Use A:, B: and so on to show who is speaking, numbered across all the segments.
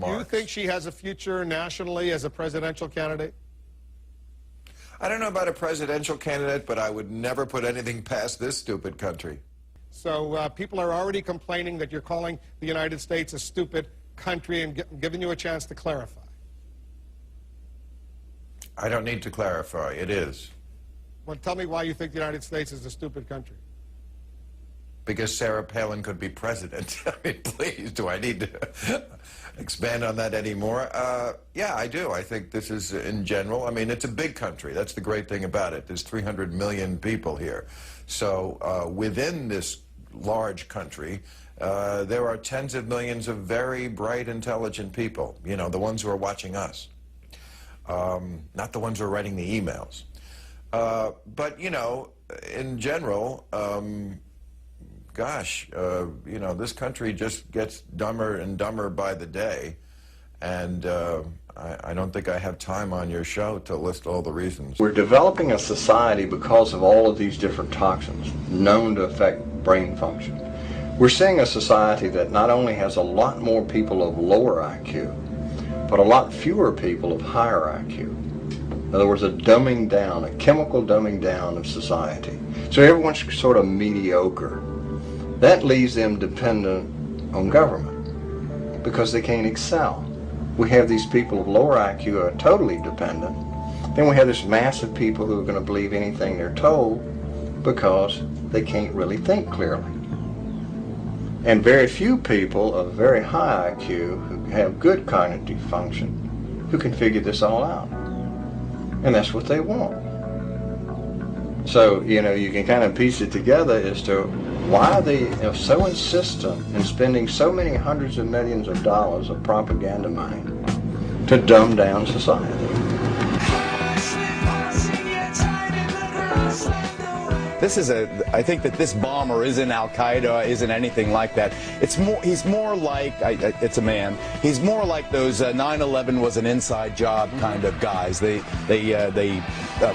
A: Do you think she has a future nationally as a presidential candidate?
B: I don't know about a presidential candidate, but I would never put anything past this stupid country.
A: So people are already complaining that you're calling the United States a stupid country and giving you a chance to clarify.
B: I don't need to clarify. It is.
A: Well, tell me why you think the United States is a stupid country.
B: Because Sarah Palin could be president. I mean, please, do I need to expand on that anymore? Yeah, I do. I think this is, in general, I mean, it's a big country. That's the great thing about it. There's 300 million people here. So within this large country, there are tens of millions of very bright, intelligent people, you know, the ones who are watching us, not the ones who are writing the emails. But, you know, in general, gosh, you know, this country just gets dumber and dumber by the day, and I don't think I have time on your show to list all the reasons.
C: We're developing a society because of all of these different toxins known to affect brain function. We're seeing a society that not only has a lot more people of lower IQ, but a lot fewer people of higher IQ. In other words, a dumbing down, a chemical dumbing down of society. So everyone's sort of mediocre. That leaves them dependent on government because they can't excel. We have these people of lower IQ who are totally dependent. Then we have this mass of people who are going to believe anything they're told because they can't really think clearly. And very few people of very high IQ who have good cognitive function who can figure this all out. And that's what they want. So, you know, you can kind of piece it together as to why they are so insistent in spending so many hundreds of millions of dollars of propaganda money to dumb down society.
D: I think that this bomber isn't Al-Qaeda, isn't anything like that. He's more like, it's a man, he's more like those 9/11 was an inside job kind of guys. They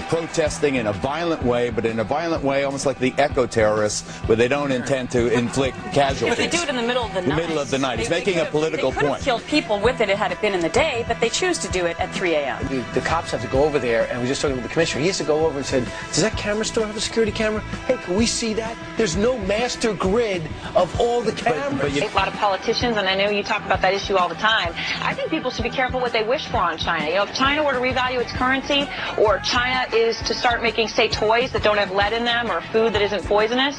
D: protesting in a violent way, but in a violent way almost like the eco-terrorists, where they don't intend to inflict casualties.
E: But they do it in the middle of the night.
D: The middle of the night. He's making a political point.
E: They could have killed people with it had it been in the day, but they choose to do it at 3 a.m.
F: The cops have to go over there, and we just talking with the commissioner. He has to go over and said, does that camera store have a security camera? Hey, can we see that? There's no master grid of all the cameras.
E: A lot of politicians, and I know you talk about that issue all the time, I think people should be careful what they wish for on China. You know, if China were to revalue its currency, or China is to start making, say, toys that don't have lead in them, or food that isn't poisonous,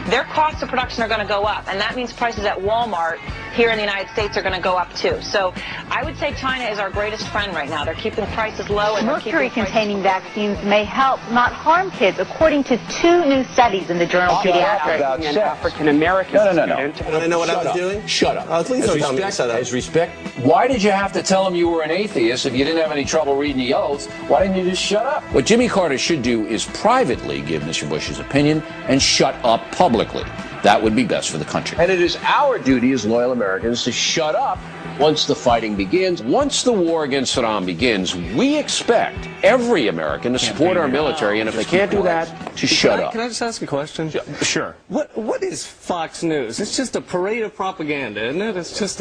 E: their costs of production are going to go up, and that means prices at Walmart here in the United States are going to go up too. So I would say China is our greatest friend right now. They're keeping prices low. And
G: mercury-containing vaccines may help, not harm kids, according to 2 new studies in the journal Pediatrics.
F: An African-American student.
H: Want to know what I was doing?
F: Shut up.
H: Please don't tell me to shut up.
F: As respect, why did you have to tell him you were an atheist if you didn't have any trouble reading the oaths? Why didn't you just shut up? What Jimmy Carter should do is privately give Mr. Bush his opinion and shut up publicly. That would be best for the country. And it is our duty as loyal Americans to shut up once the fighting begins. Once the war against Saddam begins, we expect every American to support our military, and if they can't do that, to shut up.
H: Can I just ask a question?
F: Sure.
H: What is Fox News? It's just a parade of propaganda, isn't it? It's just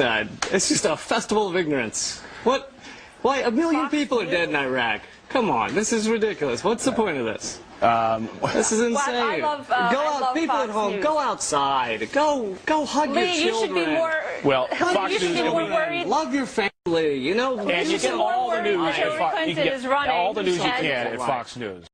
H: a festival of ignorance. What? Why, 1 million people are dead in Iraq. Come on, this is ridiculous. What's the point of this? This is insane.
E: Well, I love
H: people
E: Fox
H: at home,
E: News.
H: go outside. Go hug your
E: Lee, you should
H: children.
E: be more.
I: Well,
E: Fox
I: you should
E: News
I: be more
E: worried.
H: Love your family, you know.
I: And you get all the news at Fox. You get all the news you can at
H: Right.
I: Fox News.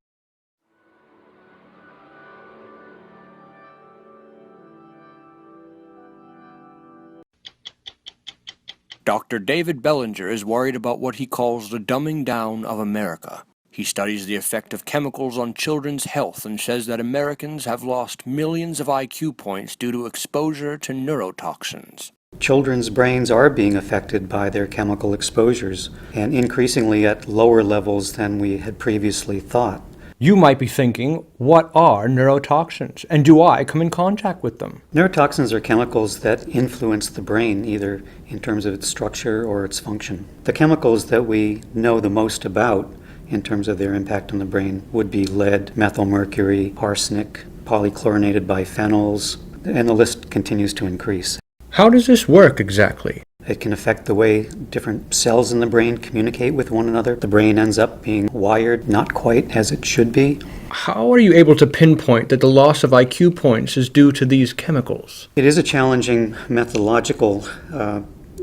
J: Dr. David Bellinger is worried about what he calls the dumbing down of America. He studies the effect of chemicals on children's health and says that Americans have lost millions of IQ points due to exposure to neurotoxins.
K: Children's brains are being affected by their chemical exposures, and increasingly at lower levels than we had previously thought.
L: You might be thinking, what are neurotoxins, and do I come in contact with them?
K: Neurotoxins are chemicals that influence the brain, either in terms of its structure or its function. The chemicals that we know the most about in terms of their impact on the brain would be lead, methylmercury, arsenic, polychlorinated biphenyls, and the list continues to increase.
L: How does this work exactly?
K: It can affect the way different cells in the brain communicate with one another. The brain ends up being wired not quite as it should be.
L: How are you able to pinpoint that the loss of IQ points is due to these chemicals?
K: It is a challenging methodological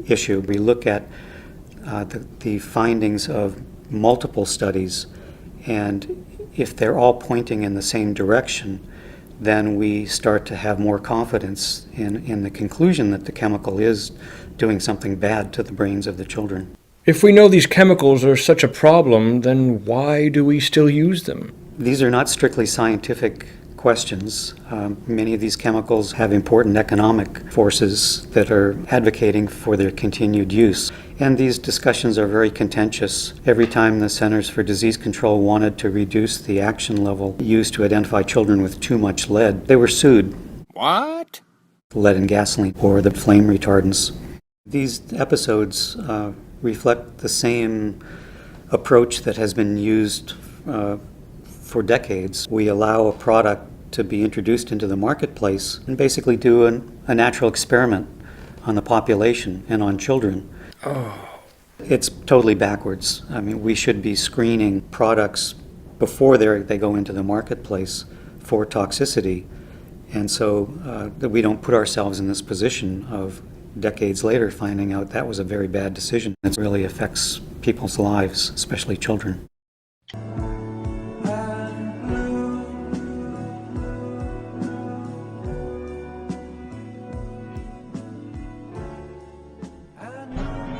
K: issue. We look at the findings of multiple studies, and if they're all pointing in the same direction, then we start to have more confidence in the conclusion that the chemical is doing something bad to the brains of the children.
L: If we know these chemicals are such a problem, then why do we still use them?
K: These are not strictly scientific questions. Many of these chemicals have important economic forces that are advocating for their continued use. And these discussions are very contentious. Every time the Centers for Disease Control wanted to reduce the action level used to identify children with too much lead, they were sued.
J: What?
K: Lead in gasoline or the flame retardants. These episodes reflect the same approach that has been used for decades. We allow a product to be introduced into the marketplace and basically do a natural experiment on the population and on children.
L: Oh.
K: It's totally backwards. I mean, we should be screening products before they go into the marketplace for toxicity, and so that we don't put ourselves in this position of decades later finding out that was a very bad decision. It really affects people's lives, especially children.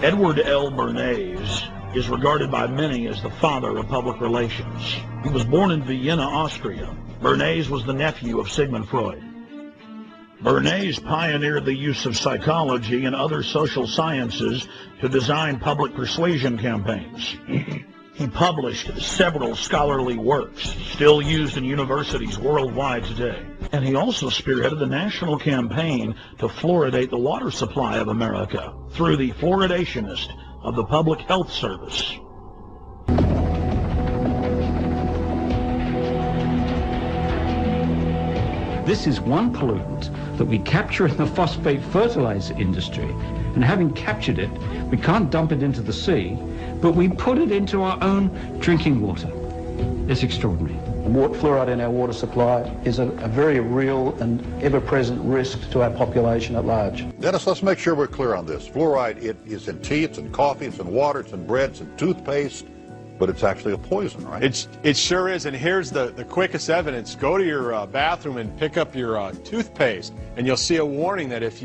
M: Edward L. Bernays is regarded by many as the father of public relations. He was born in Vienna, Austria. Bernays was the nephew of Sigmund Freud. Bernays pioneered the use of psychology and other social sciences to design public persuasion campaigns. He published several scholarly works, still used in universities worldwide today. And he also spearheaded the national campaign to fluoridate the water supply of America through the Fluoridationist of the Public Health Service.
N: This is one pollutant that we capture in the phosphate fertilizer industry. And having captured it, we can't dump it into the sea, but we put it into our own drinking water. It's extraordinary.
O: Fluoride in our water supply is a very real and ever-present risk to our population at large.
P: Dennis, let's make sure we're clear on this. Fluoride, it is in tea, it's in coffee, it's in water, it's in bread, it's in toothpaste, but it's actually a poison, right?
Q: It sure is, and here's the quickest evidence. Go to your bathroom and pick up your toothpaste, and you'll see a warning that if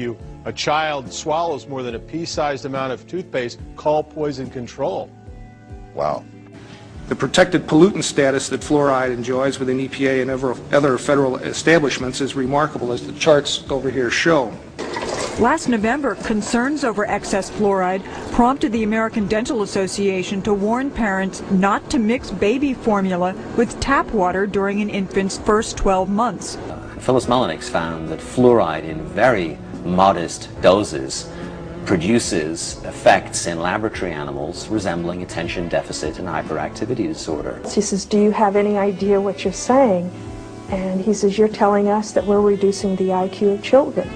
Q: a child swallows more than a pea-sized amount of toothpaste, call poison control.
P: Wow.
R: The protected pollutant status that fluoride enjoys within EPA and other federal establishments is remarkable, as the charts over here show.
S: Last November, concerns over excess fluoride prompted the American Dental Association to warn parents not to mix baby formula with tap water during an infant's first 12 months.
T: Phyllis Mullenix found that fluoride in very modest doses produces effects in laboratory animals resembling attention deficit and hyperactivity disorder.
U: She says, "Do you have any idea what you're saying?" And he says, "You're telling us that we're reducing the IQ of children."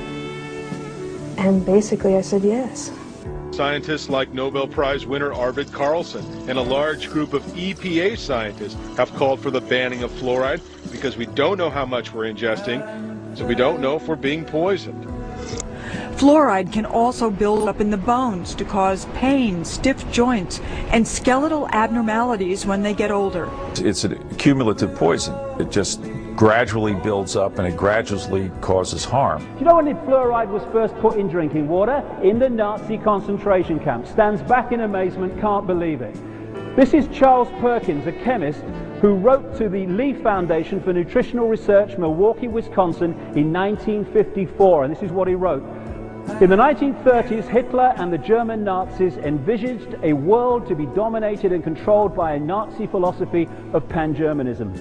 U: And basically I said, yes.
Q: Scientists like Nobel Prize winner Arvid Carlson and a large group of EPA scientists have called for the banning of fluoride because we don't know how much we're ingesting, so we don't know if we're being poisoned.
S: Fluoride can also build up in the bones to cause pain, stiff joints, and skeletal abnormalities when they get older.
V: It's a cumulative poison. It just gradually builds up and it gradually causes harm.
W: Do you know when fluoride was first put in drinking water? In the Nazi concentration camp. Stands back in amazement, can't believe it. This is Charles Perkins, a chemist who wrote to the Lee Foundation for Nutritional Research, Milwaukee, Wisconsin in 1954, and this is what he wrote. In the 1930s, Hitler and the German Nazis envisaged a world to be dominated and controlled by a Nazi philosophy of pan-Germanism.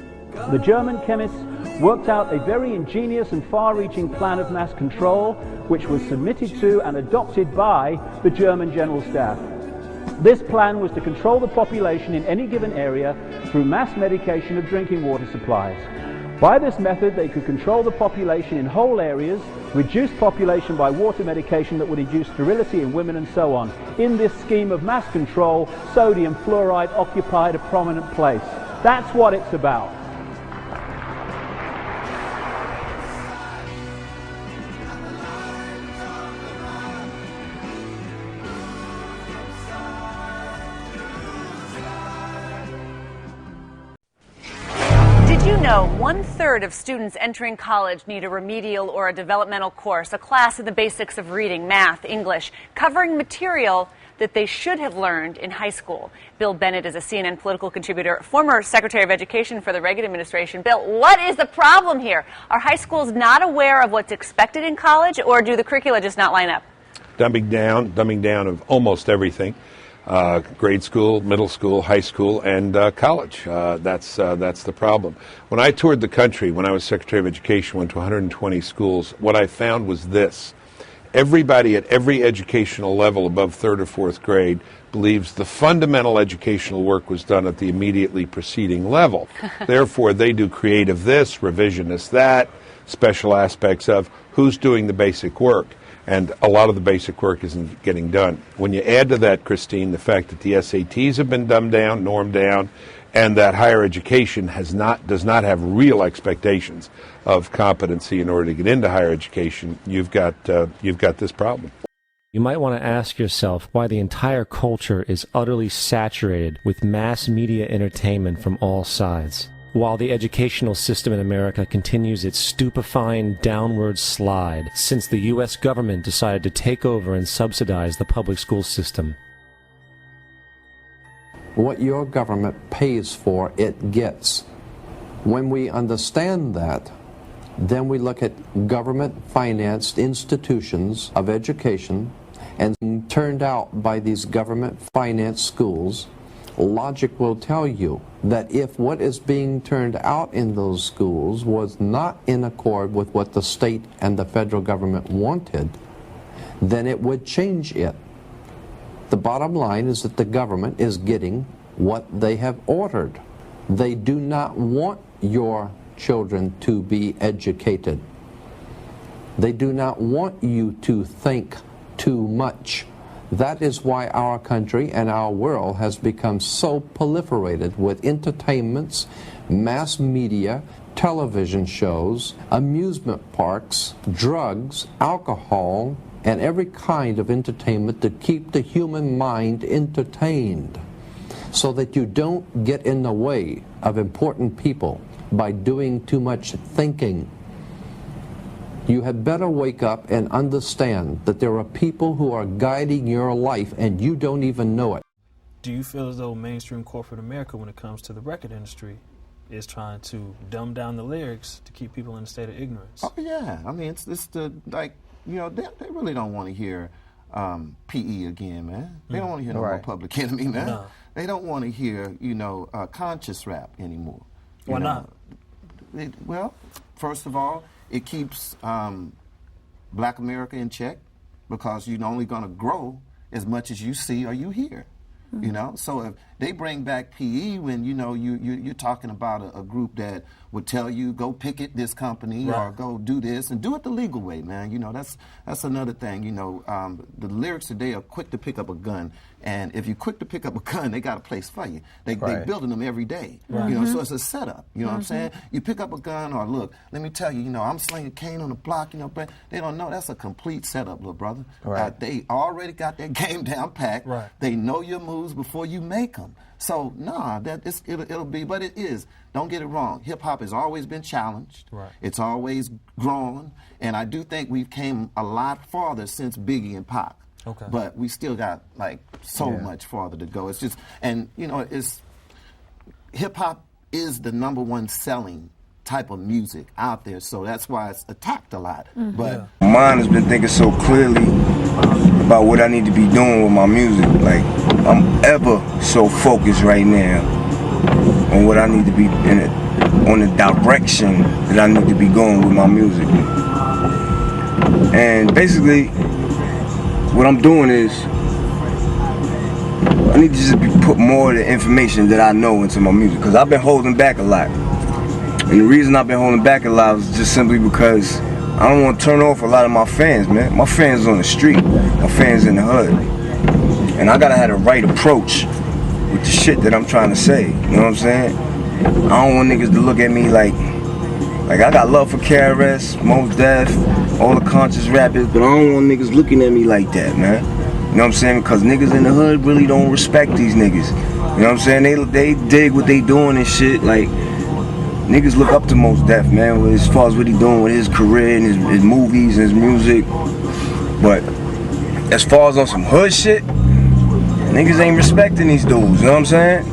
W: The German chemists worked out a very ingenious and far-reaching plan of mass control, which was submitted to and adopted by the German General Staff. This plan was to control the population in any given area through mass medication of drinking water supplies. By this method, they could control the population in whole areas reduce population by water medication that would induce sterility in women and so on. In this scheme of mass control, sodium fluoride occupied a prominent place. That's what it's about.
A: Did you know 1/3 of students entering college need a remedial or a developmental course, a class in the basics of reading, math, English, covering material that they should have learned in high school? Bill Bennett is a CNN political contributor, former Secretary of Education for the Reagan administration. Bill, what is the problem here? Are high schools not aware of what's expected in college, or do the curricula just not line up?
V: Dumbing down of almost everything. Grade school, middle school, high school, and college. That's the problem. When I toured the country, when I was Secretary of Education, went to 120 schools, what I found was this. Everybody at every educational level above 3rd or 4th grade believes the fundamental educational work was done at the immediately preceding level. Therefore, they do creative this, revisionist that, special aspects of who's doing the basic work. And a lot of the basic work isn't getting done. When you add to that, Christine, the fact that the SATs have been dumbed down, normed down, and that higher education does not have real expectations of competency in order to get into higher education, you've got this problem.
B: You might want to ask yourself why the entire culture is utterly saturated with mass media entertainment from all sides, while the educational system in America continues its stupefying downward slide since the U.S. government decided to take over and subsidize the public school system.
C: What your government pays for, it gets. When we understand that, then we look at government-financed institutions of education, and turned out by these government-financed schools, logic will tell you that if what is being turned out in those schools was not in accord with what the state and the federal government wanted, then it would change it. The bottom line is that the government is getting what they have ordered. They do not want your children to be educated. They do not want you to think too much. That is why our country and our world has become so proliferated with entertainments, mass media, television shows, amusement parks, drugs, alcohol, and every kind of entertainment to keep the human mind entertained, so that you don't get in the way of important people by doing too much thinking. You had better wake up and understand that there are people who are guiding your life and you don't even know it.
X: Do you feel as though mainstream corporate America, when it comes to the record industry, is trying to dumb down the lyrics to keep people in a state of ignorance?
Y: Oh, yeah. I mean, it's the, like, you know, they really don't want to hear P.E. again, man. They don't want to hear no more Public Enemy, man. No. They don't want to hear, you know, conscious rap anymore.
X: Why not?
Y: Well, first of all, it keeps Black America in check, because you're only going to grow as much as you see or you hear. You know, so if they bring back PE when, you know, you're talking about a group that would tell you go picket this company or go do this, and do it the legal way, man. You know, that's another thing. You know, the lyrics today are quick to pick up a gun, and if you're quick to pick up a gun, they got a place for you. They building them every day. You know, so it's a setup. You know what I'm saying? You pick up a gun, or look, let me tell you, you know, I'm slinging cane on the block. You know, but they don't know that's a complete setup, little brother. They already got their game down packed. They know your moves before you make them. So, nah, it'll be, but it is. Don't get it wrong. Hip-hop has always been challenged. It's always grown. And I do think we've came a lot farther since Biggie and Pac. But we still got, like, so much farther to go. It's just, and, you know, hip-hop is the #1 selling type of music out there. So that's why it's attacked a lot. But
Z: my mind has been thinking so clearly about what I need to be doing with my music. Like, I'm ever so focused right now on what I need to be in it, on the direction that I need to be going with my music. And basically, what I'm doing is I need to just put more of the information that I know into my music, because I've been holding back a lot. And the reason I've been holding back a lot is just simply because I don't want to turn off a lot of my fans, man. My fans on the street, my fans in the hood. And I gotta have the right approach with the shit that I'm trying to say. You know what I'm saying? I don't want niggas to look at me like I got love for KRS, Mos Def, all the conscious rappers, but I don't want niggas looking at me like that, man. You know what I'm saying? Because niggas in the hood really don't respect these niggas. You know what I'm saying? They dig what they doing and shit. Like, niggas look up to Mos Def, man, as far as what he doing with his career and his movies and his music. But as far as on some hood shit, niggas ain't respecting these dudes, you know what I'm saying?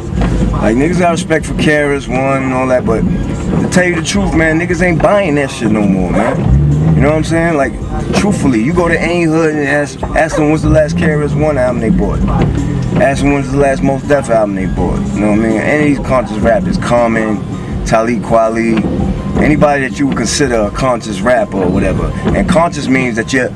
Z: Like, niggas got respect for KRS-One and all that, but to tell you the truth, man, niggas ain't buying that shit no more, man. You know what I'm saying? Like, truthfully, you go to any hood and ask them when's the last KRS-One album they bought. Ask them when's the last Mos Def album they bought. You know what I mean? Any of these conscious rappers, Common, Talib Kweli, anybody that you would consider a conscious rapper or whatever. And conscious means that you're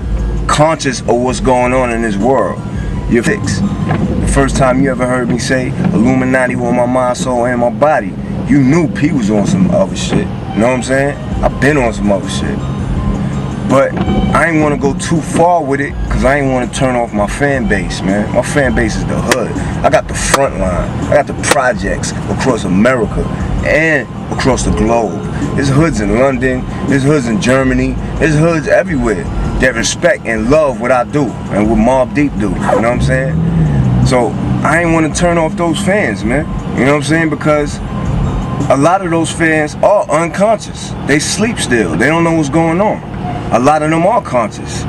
Z: conscious of what's going on in this world. You're fixed. The first time you ever heard me say Illuminati with my mind, soul, and my body, you knew P was on some other shit. You know what I'm saying? I've been on some other shit. But I ain't want to go too far with it because I ain't want to turn off my fan base, man. My fan base is the hood. I got the front line. I got the projects across America and across the globe. There's hoods in London. There's hoods in Germany. There's hoods everywhere that respect and love what I do and what Mobb Deep do. You know what I'm saying? So I ain't want to turn off those fans, man. You know what I'm saying? Because a lot of those fans are unconscious. They sleep still. They don't know what's going on. A lot of them are conscious.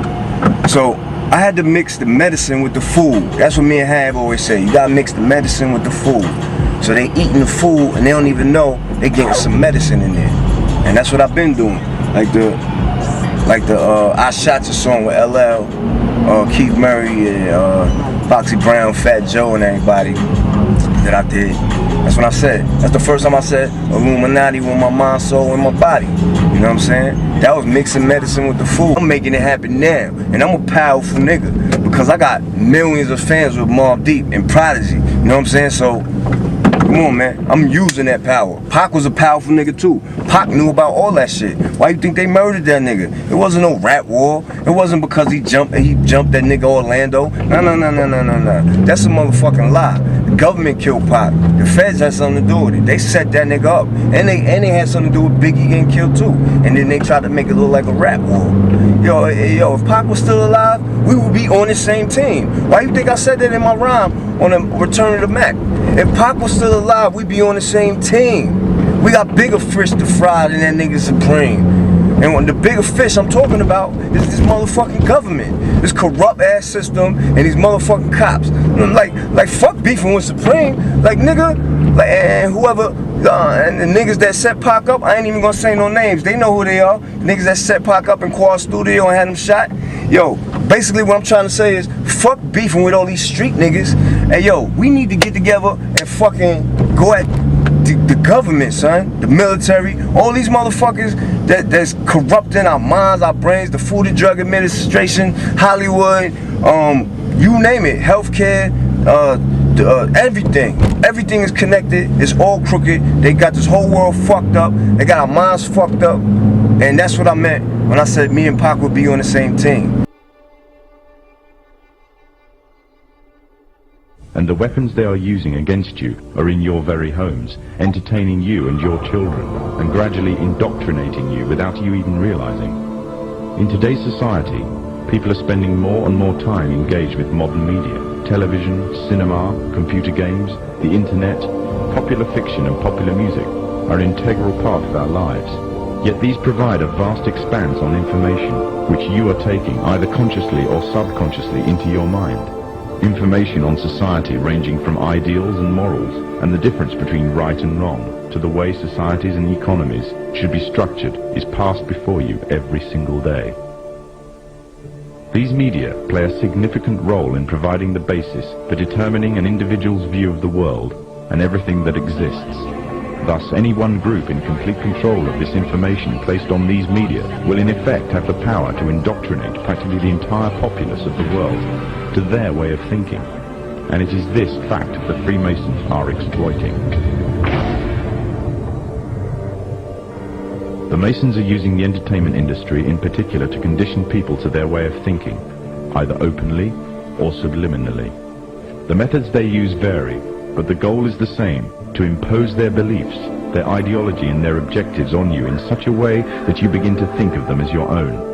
Z: So I had to mix the medicine with the food. That's what me and Have always say. You gotta mix the medicine with the food. So they eating the food and they don't even know they getting some medicine in there. And that's what I've been doing. Like the I Shot Your song with LL, Keith Murray, and Foxy Brown, Fat Joe, and everybody that I did. That's what I said. That's the first time I said Illuminati with my mind, soul, and my body. You know what I'm saying? That was mixing medicine with the food. I'm making it happen now. And I'm a powerful nigga because I got millions of fans with Mobb Deep and Prodigy. You know what I'm saying? So, come on, man. I'm using that power. Pac was a powerful nigga too. Pac knew about all that shit. Why you think they murdered that nigga? It wasn't no rap war. It wasn't because he jumped that nigga Orlando. No. That's a motherfucking lie. The government killed Pac. The feds had something to do with it. They set that nigga up. And they had something to do with Biggie getting killed too. And then they tried to make it look like a rap war. Yo, if Pac was still alive, we would be on the same team. Why you think I said that in my rhyme on the Return of the Mac? If Pac was still alive, we'd be on the same team. We got bigger fish to fry than that nigga Supreme. And when the bigger fish I'm talking about is this motherfucking government. This corrupt ass system and these motherfucking cops. Like fuck beefing with Supreme. Like nigga, and whoever, and the niggas that set Pac up, I ain't even gonna say no names. They know who they are. Niggas that set Pac up in Quad Studio and had him shot. Yo, basically what I'm trying to say is, fuck beefing with all these street niggas. Hey yo, we need to get together and fucking go at the government, son, the military, all these motherfuckers that's corrupting our minds, our brains, the Food and Drug Administration, Hollywood, you name it, healthcare, everything is connected. It's all crooked. They got this whole world fucked up. They got our minds fucked up, and that's what I meant when I said me and Pac would be on the same team.
D: And the weapons they are using against you are in your very homes, entertaining you and your children, and gradually indoctrinating you without you even realizing. In today's society, people are spending more and more time engaged with modern media. Television, cinema, computer games, the internet, popular fiction and popular music are an integral part of our lives. Yet these provide a vast expanse on information, which you are taking either consciously or subconsciously into your mind. Information on society ranging from ideals and morals and the difference between right and wrong to the way societies and economies should be structured is passed before you every single day. These media play a significant role in providing the basis for determining an individual's view of the world and everything that exists. Thus, any one group in complete control of this information placed on these media will in effect have the power to indoctrinate practically the entire populace of the world to their way of thinking. And it is this fact the Freemasons are exploiting. The Masons are using the entertainment industry in particular to condition people to their way of thinking, either openly or subliminally. The methods they use vary, but the goal is the same, to impose their beliefs, their ideology and their objectives on you in such a way that you begin to think of them as your own.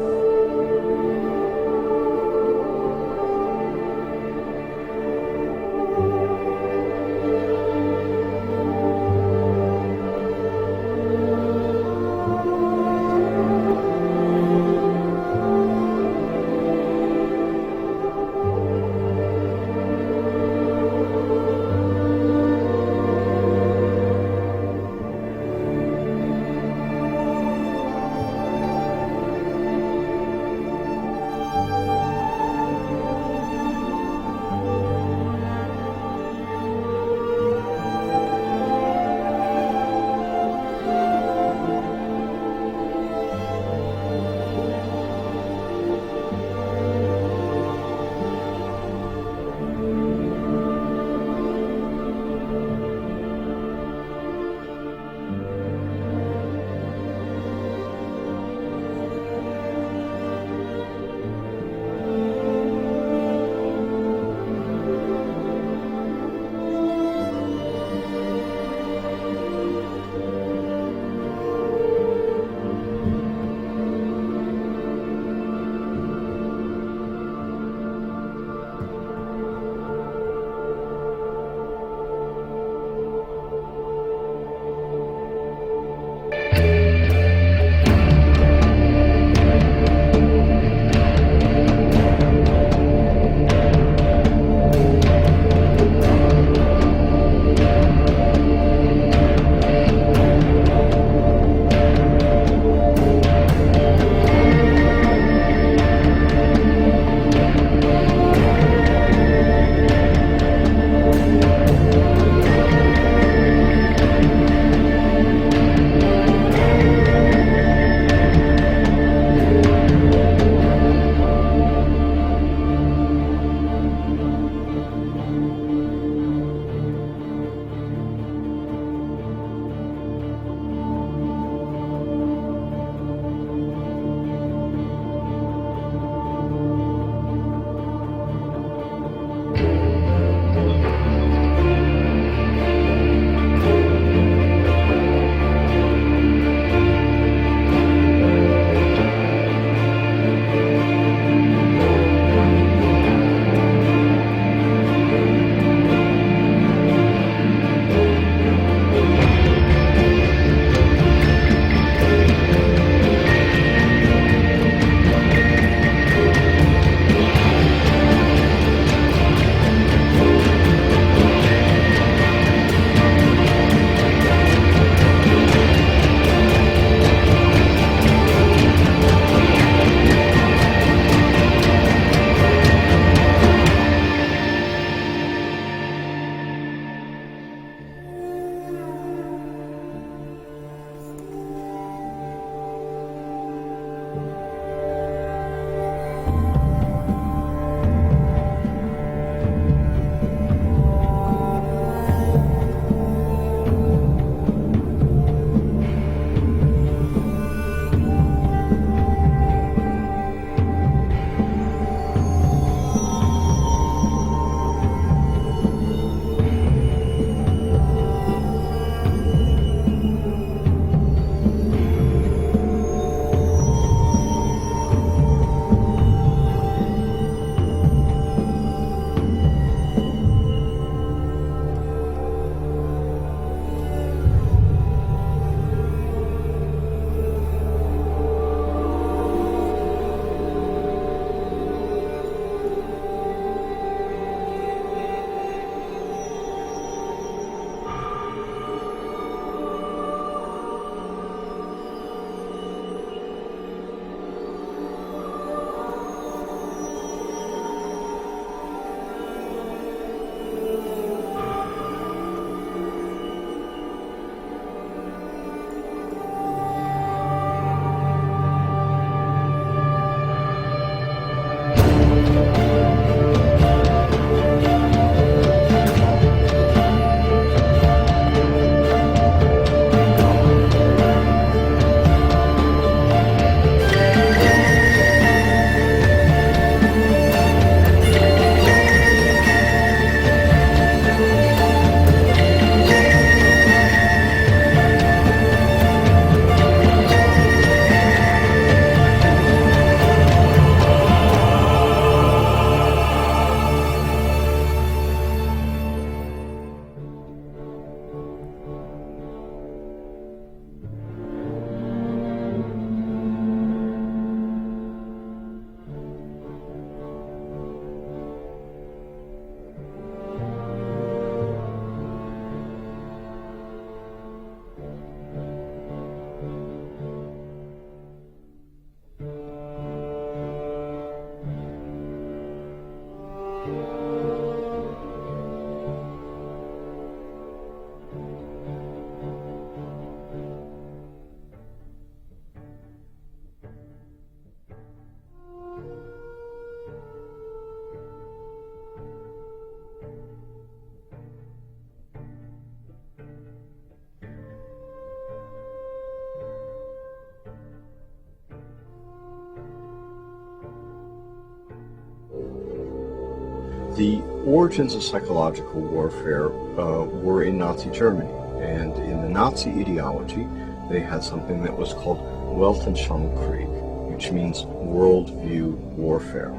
E: The origins of psychological warfare were in Nazi Germany, and in the Nazi ideology, they had something that was called Weltanschauungskrieg, which means worldview warfare.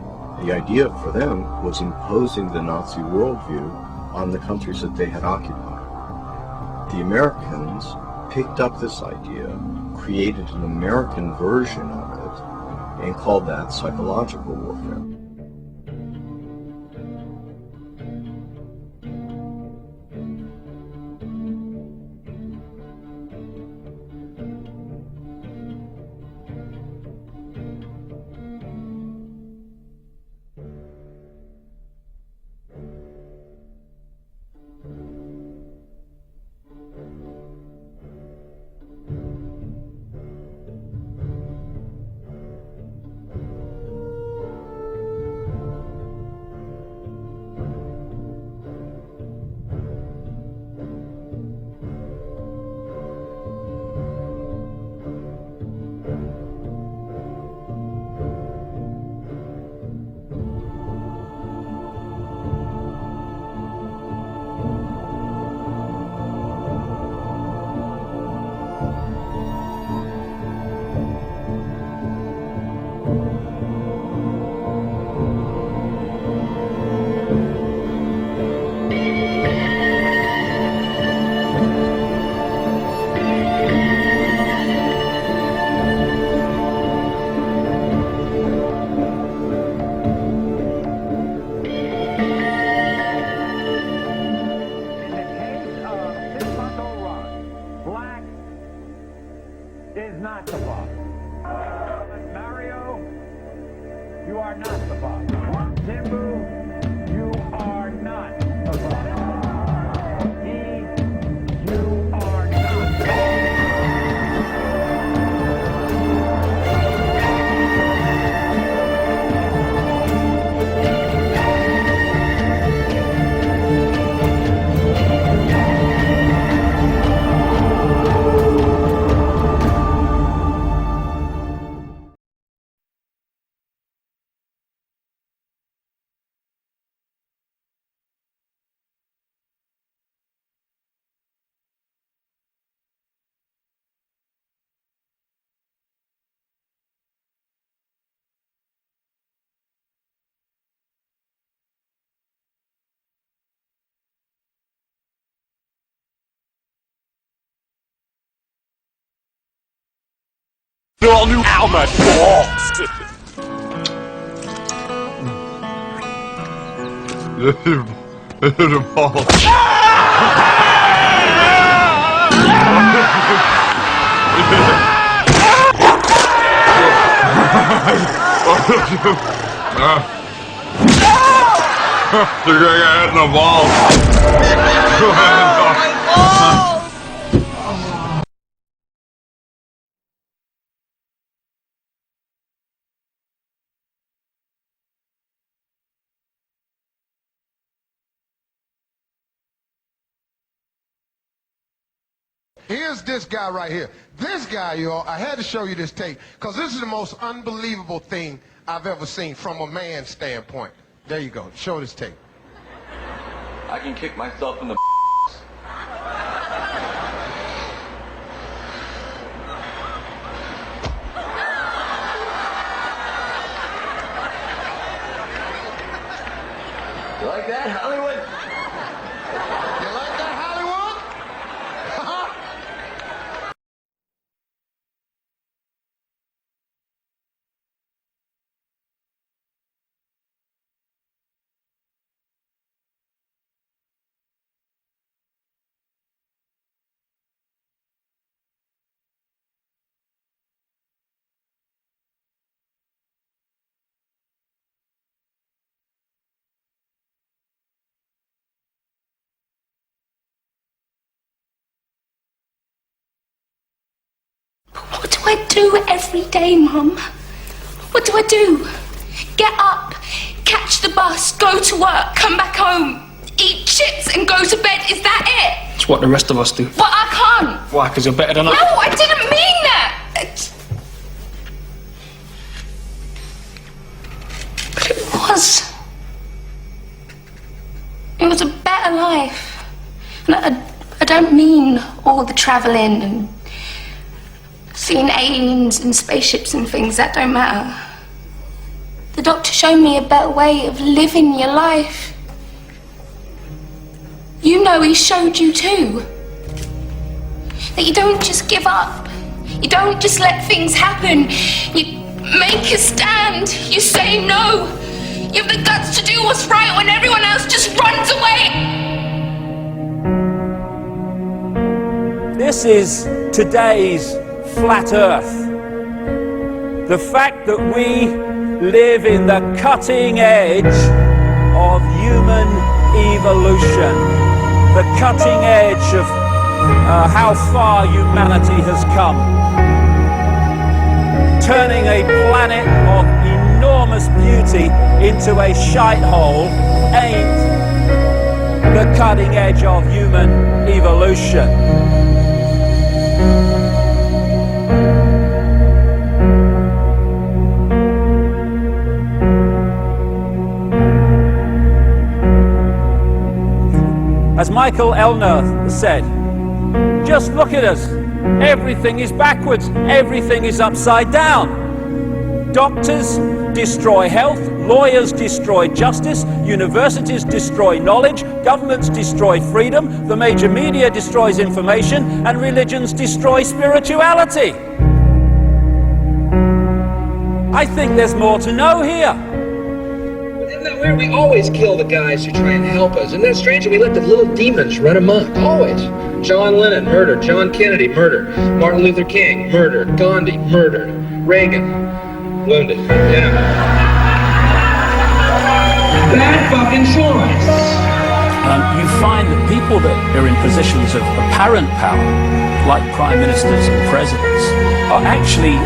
E: The idea for them was imposing the Nazi worldview on the countries that they had occupied. The Americans picked up this idea, created an American version of it, and called that psychological warfare.
F: The all new Alma balls. The They're gonna get hit in the balls.
G: Here's this guy right here. This guy, y'all, I had to show you this tape because this is the most unbelievable thing I've ever seen from a man's standpoint. There you go. Show this tape.
H: I can kick myself in the You like that, Hollywood?
G: You like that, Hollywood?
I: What do I do every day, Mum? What do I do? Get up, catch the bus, go to work, come back home, eat chips and go to bed. Is that it?
X: It's what the rest of us do.
I: But I can't.
X: Why? Because you're better than
I: No,
X: us?
I: I didn't mean that. But it was. It was a better life. And I don't mean all the travelling and seeing aliens and spaceships and things, that don't matter. The doctor showed me a better way of living your life. You know he showed you too. That you don't just give up. You don't just let things happen. You make a stand. You say no. You have the guts to do what's right when everyone else just runs away.
W: This is today's flat Earth. The fact that we live in the cutting edge of human evolution. The cutting edge of how far humanity has come. Turning a planet of enormous beauty into a shite hole ain't the cutting edge of human evolution. As Michael Elner said, just look at us. Everything is backwards. Everything is upside down. Doctors destroy health. Lawyers destroy justice. Universities destroy knowledge. Governments destroy freedom. The major media destroys information. And religions destroy spirituality. I think there's more to know here.
J: We always kill the guys who try and help us. Isn't that strange? We let the little demons run amok. Always. John Lennon, murdered. John Kennedy, murdered. Martin Luther King, murdered. Gandhi, murdered. Reagan, wounded. Yeah. Bad fucking choice.
W: You find that people that are in positions of apparent power, like prime ministers and presidents, are actually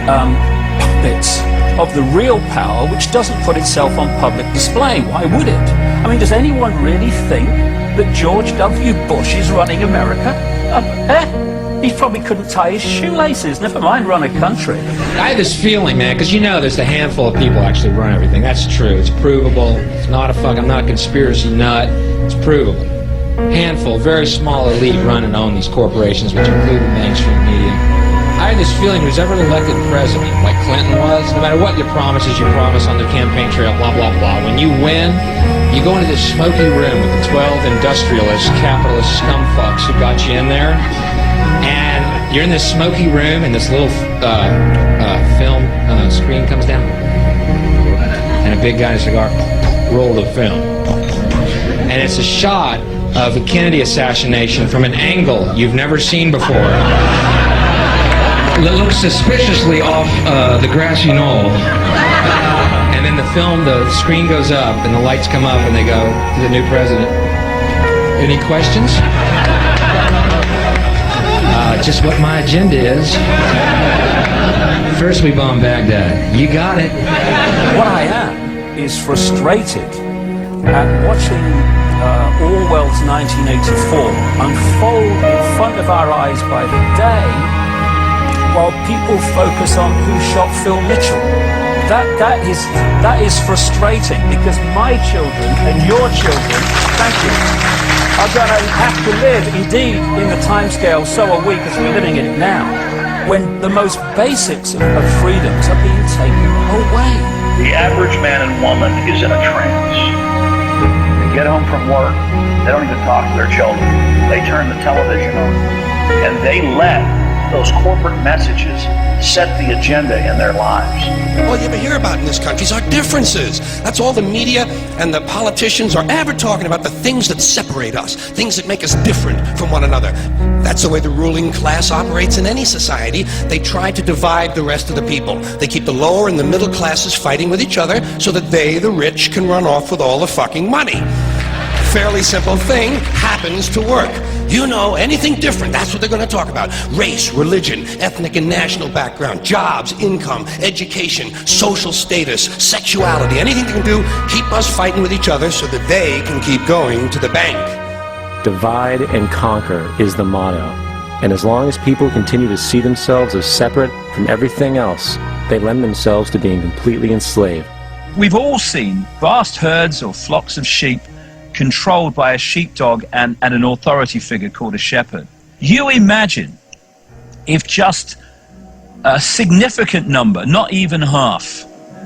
W: puppets of the real power, which doesn't put itself on public display. Why would it? I mean, does anyone really think that George W. Bush is running America? He probably couldn't tie his shoelaces, never mind run a country.
J: I had this feeling, man, because you know there's a handful of people actually run everything. That's true. It's provable. It's not I'm not a conspiracy nut. It's provable. Handful, very small elite run and own these corporations, which include the mainstream media. I had this feeling who's ever elected president, like Clinton was, no matter what your promises you promise on the campaign trail, blah, blah, blah, when you win, you go into this smoky room with the 12 industrialist, capitalist scumfucks who got you in there, and you're in this smoky room, and this little film screen comes down, and a big guy in a cigar, roll the film. And it's a shot of the Kennedy assassination from an angle you've never seen before. It looks suspiciously off the grassy knoll. And then the screen goes up and the lights come up and they go to the new president. Any questions? Just what my agenda is. First we bomb Baghdad. You got it.
W: What I am is frustrated at watching Orwell's 1984 unfold in front of our eyes by the day, while people focus on who shot Phil Mitchell. That is frustrating, because my children and your children, thank you, are going to have to live, indeed, in the timescale, so are we, because we're living in it now, when the most basics of freedoms are being taken away.
K: The average man and woman is in a trance. They get home from work, they don't even talk to their children. They turn the television on, and they let those corporate messages set the agenda in their lives.
L: All you ever hear about in this country is our differences. That's all the media and the politicians are ever talking about, the things that separate us, things that make us different from one another. That's the way the ruling class operates in any society. They try to divide the rest of the people. They keep the lower and the middle classes fighting with each other so that they, the rich, can run off with all the fucking money. Fairly simple thing happens to work. You know, anything different, that's what they're going to talk about. Race, religion, ethnic and national background, jobs, income, education, social status, sexuality, anything they can do, keep us fighting with each other so that they can keep going to the bank.
B: Divide and conquer is the motto. And as long as people continue to see themselves as separate from everything else, they lend themselves to being completely enslaved.
K: We've all seen vast herds or flocks of sheep controlled by a sheepdog and an authority figure called a shepherd. You imagine if just a significant number, not even half,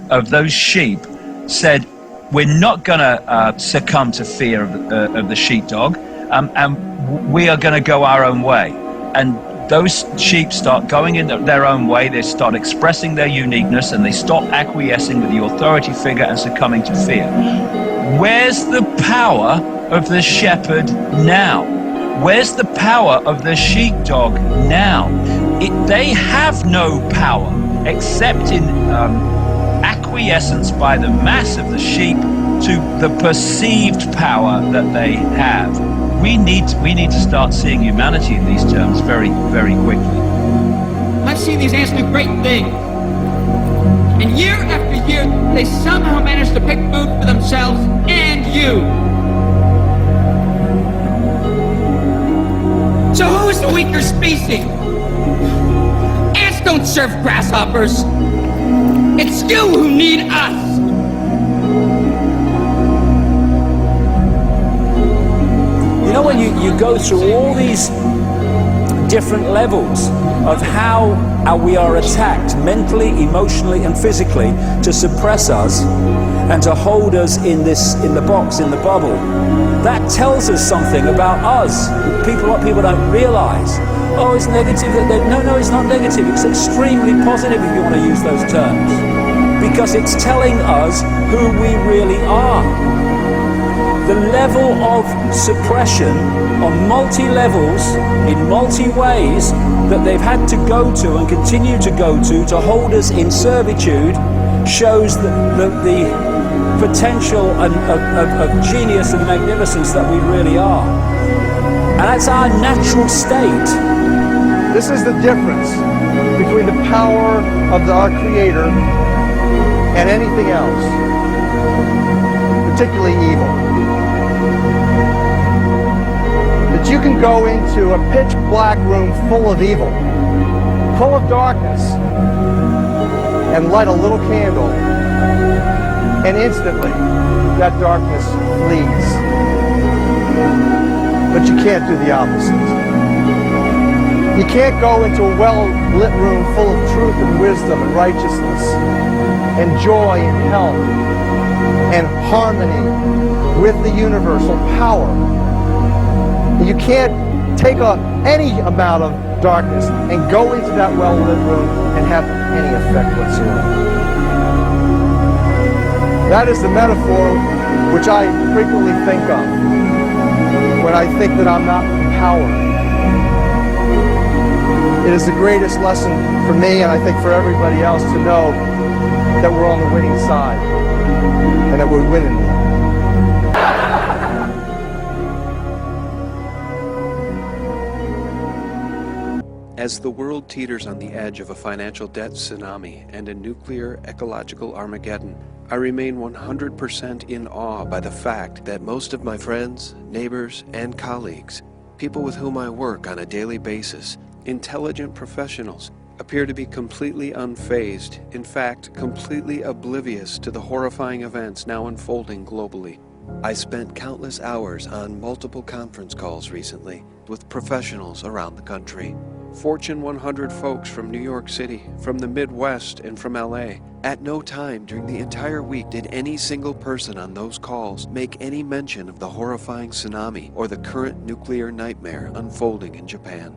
K: of those sheep said, we're not going to succumb to fear of the sheepdog, and we are going to go our own way. And those sheep start going in their own way, they start expressing their uniqueness, and they stop acquiescing with the authority figure and succumbing to fear. Where's the power of the shepherd now? Where's the power of the sheepdog now? They have no power except in acquiescence by the mass of the sheep to the perceived power that they have. We need to start seeing humanity in these terms very, very quickly.
M: I've seen these ants do great things. And year after year, they somehow manage to pick food for themselves and you. So who's the weaker species? Ants don't serve grasshoppers. It's you who need us.
N: You know, when you go through all these different levels of how we are attacked mentally, emotionally, and physically to suppress us and to hold us in the box, in the bubble, that tells us something about us. What people don't realize. Oh, it's negative. No, it's not negative. It's extremely positive if you want to use those terms, because it's telling us who we really are. The level of suppression on multi-levels, in multi-ways, that they've had to go to and continue to go to hold us in servitude, shows the potential of genius and magnificence that we really are. And that's our natural state.
O: This is the difference between the power of our Creator and anything else, particularly evil. That you can go into a pitch black room full of evil, full of darkness, and light a little candle, and instantly that darkness flees. But you can't do the opposite. You can't go into a well-lit room full of truth and wisdom and righteousness and joy and health and harmony with the universal power. You can't take any amount of darkness and go into that well-lit room and have any effect whatsoever. That is the metaphor which I frequently think of when I think that I'm not empowered. It is the greatest lesson for me, and I think for everybody else, to know that we're on the winning side and that we're winning.
P: As the world teeters on the edge of a financial debt tsunami and a nuclear ecological Armageddon, I remain 100% in awe by the fact that most of my friends, neighbors, and colleagues, people with whom I work on a daily basis, intelligent professionals, appear to be completely unfazed, in fact, completely oblivious to the horrifying events now unfolding globally. I spent countless hours on multiple conference calls recently with professionals around the country. Fortune 100 folks from New York City, from the Midwest, and from LA. At no time during the entire week did any single person on those calls make any mention of the horrifying tsunami or the current nuclear nightmare unfolding in Japan.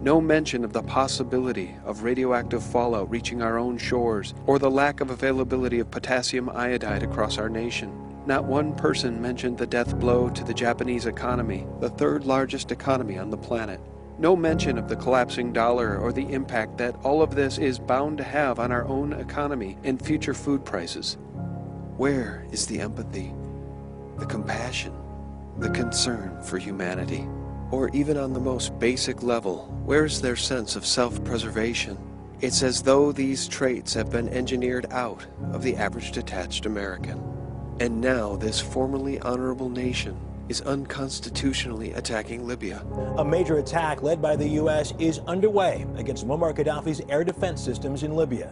P: No mention of the possibility of radioactive fallout reaching our own shores or the lack of availability of potassium iodide across our nation. Not one person mentioned the death blow to the Japanese economy, the third largest economy on the planet. No mention of the collapsing dollar or the impact that all of this is bound to have on our own economy and future food prices. Where is the empathy, the compassion, the concern for humanity? Or even on the most basic level, where's their sense of self-preservation? It's as though these traits have been engineered out of the average detached American. And now this formerly honorable nation is unconstitutionally attacking Libya.
R: A major attack led by the U.S. is underway against Muammar Gaddafi's air defense systems in Libya.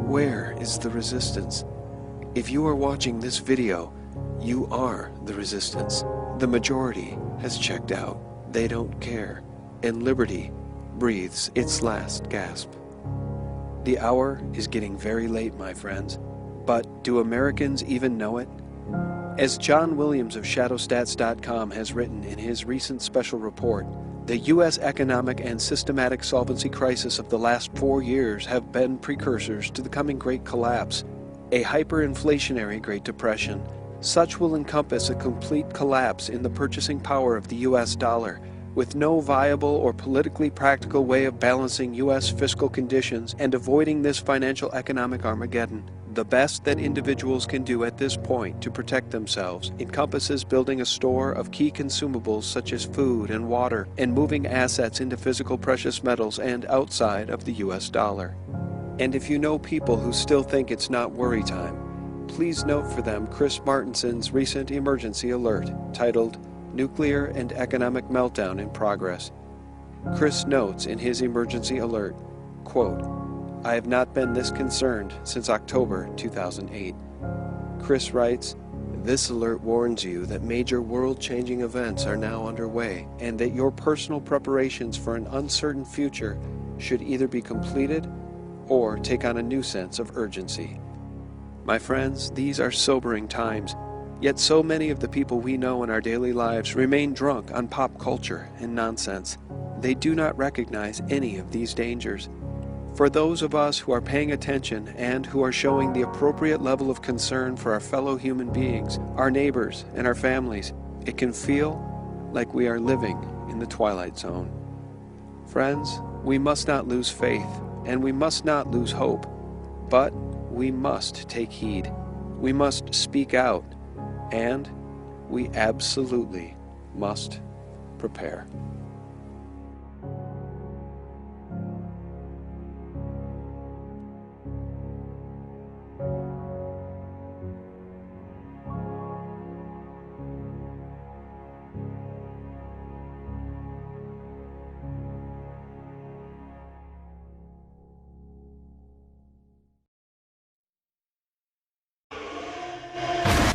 P: Where is the resistance? If you are watching this video, You are the resistance. The majority has checked out. They don't care. And liberty breathes its last gasp. The hour is getting very late, my friends. But do Americans even know it? As John Williams of Shadowstats.com has written in his recent special report, the U.S. economic and systematic solvency crisis of the last 4 years have been precursors to the coming Great Collapse, a hyperinflationary Great Depression. Such will encompass a complete collapse in the purchasing power of the U.S. dollar, with no viable or politically practical way of balancing U.S. fiscal conditions and avoiding this financial economic Armageddon. The best that individuals can do at this point to protect themselves encompasses building a store of key consumables such as food and water, and moving assets into physical precious metals and outside of the U.S. dollar. And if you know people who still think it's not worry time, please note for them Chris Martinson's recent emergency alert titled Nuclear and Economic Meltdown in Progress. Chris notes in his emergency alert, quote, "I have not been this concerned since October 2008. Chris writes, "This alert warns you that major world-changing events are now underway and that your personal preparations for an uncertain future should either be completed or take on a new sense of urgency." My friends, these are sobering times, yet so many of the people we know in our daily lives remain drunk on pop culture and nonsense. They do not recognize any of these dangers. For those of us who are paying attention and who are showing the appropriate level of concern for our fellow human beings, our neighbors, and our families, it can feel like we are living in the Twilight Zone. Friends, we must not lose faith, and we must not lose hope, but we must take heed. We must speak out, and we absolutely must prepare.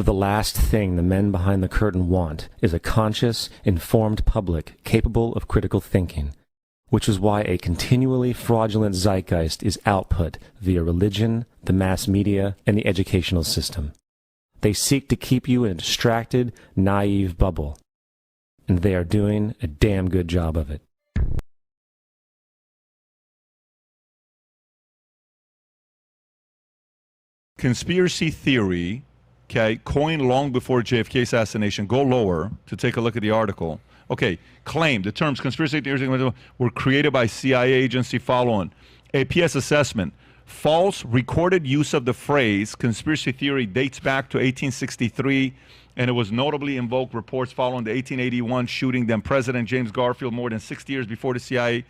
B: The last thing the men behind the curtain want is a conscious, informed public capable of critical thinking, which is why a continually fraudulent zeitgeist is output via religion, the mass media, and the educational system. They seek to keep you in a distracted, naive bubble, and they are doing a damn good job of it.
A: Conspiracy theory, okay, coined long before JFK assassination. Go lower to take a look at the article. Okay, claim the terms conspiracy theories were created by CIA agency following APS assessment. False recorded use of the phrase conspiracy theory dates back to 1863, and it was notably invoked reports following the 1881 shooting. Then President James Garfield, more than 60 years before the CIA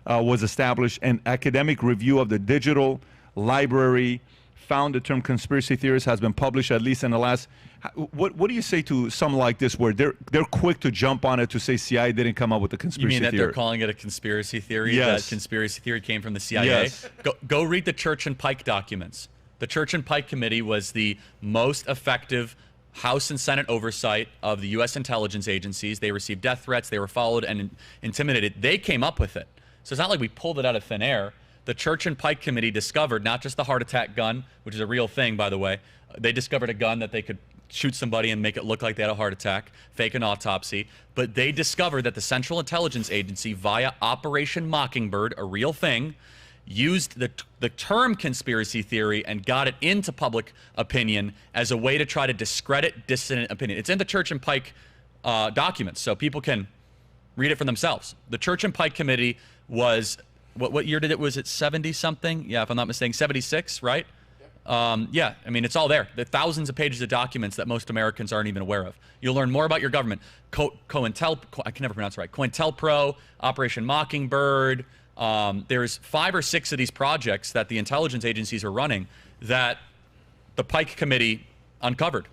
A: was established. An academic review of the digital library found the term conspiracy theorist has been published at least in the last. What do you say to something like this, where they're quick to jump on it to say CIA didn't come up with the conspiracy theory?
Q: You mean that they're calling it a conspiracy theory?
A: Yes.
Q: That conspiracy theory came from the CIA?
A: Yes.
Q: Go read the Church and Pike documents. The Church and Pike Committee was the most effective House and Senate oversight of the U.S. intelligence agencies. They received death threats. They were followed and intimidated. They came up with it. So it's not like we pulled it out of thin air. The Church and Pike Committee discovered not just the heart attack gun, which is a real thing, by the way. They discovered a gun that they could shoot somebody and make it look like they had a heart attack, fake an autopsy. But they discovered that the Central Intelligence Agency, via Operation Mockingbird, a real thing, used the term conspiracy theory and got it into public opinion as a way to try to discredit dissident opinion. It's in the Church and Pike documents, so people can read it for themselves. The Church and Pike Committee was... What year did it? Was it 70-something? Yeah, if I'm not mistaken, 76, right? Yeah, I mean, it's all there. There are thousands of pages of documents that most Americans aren't even aware of. You'll learn more about your government. I can never pronounce it right. COINTELPRO, Operation Mockingbird. There's 5 or 6 of these projects that the intelligence agencies are running that the Pike Committee uncovered.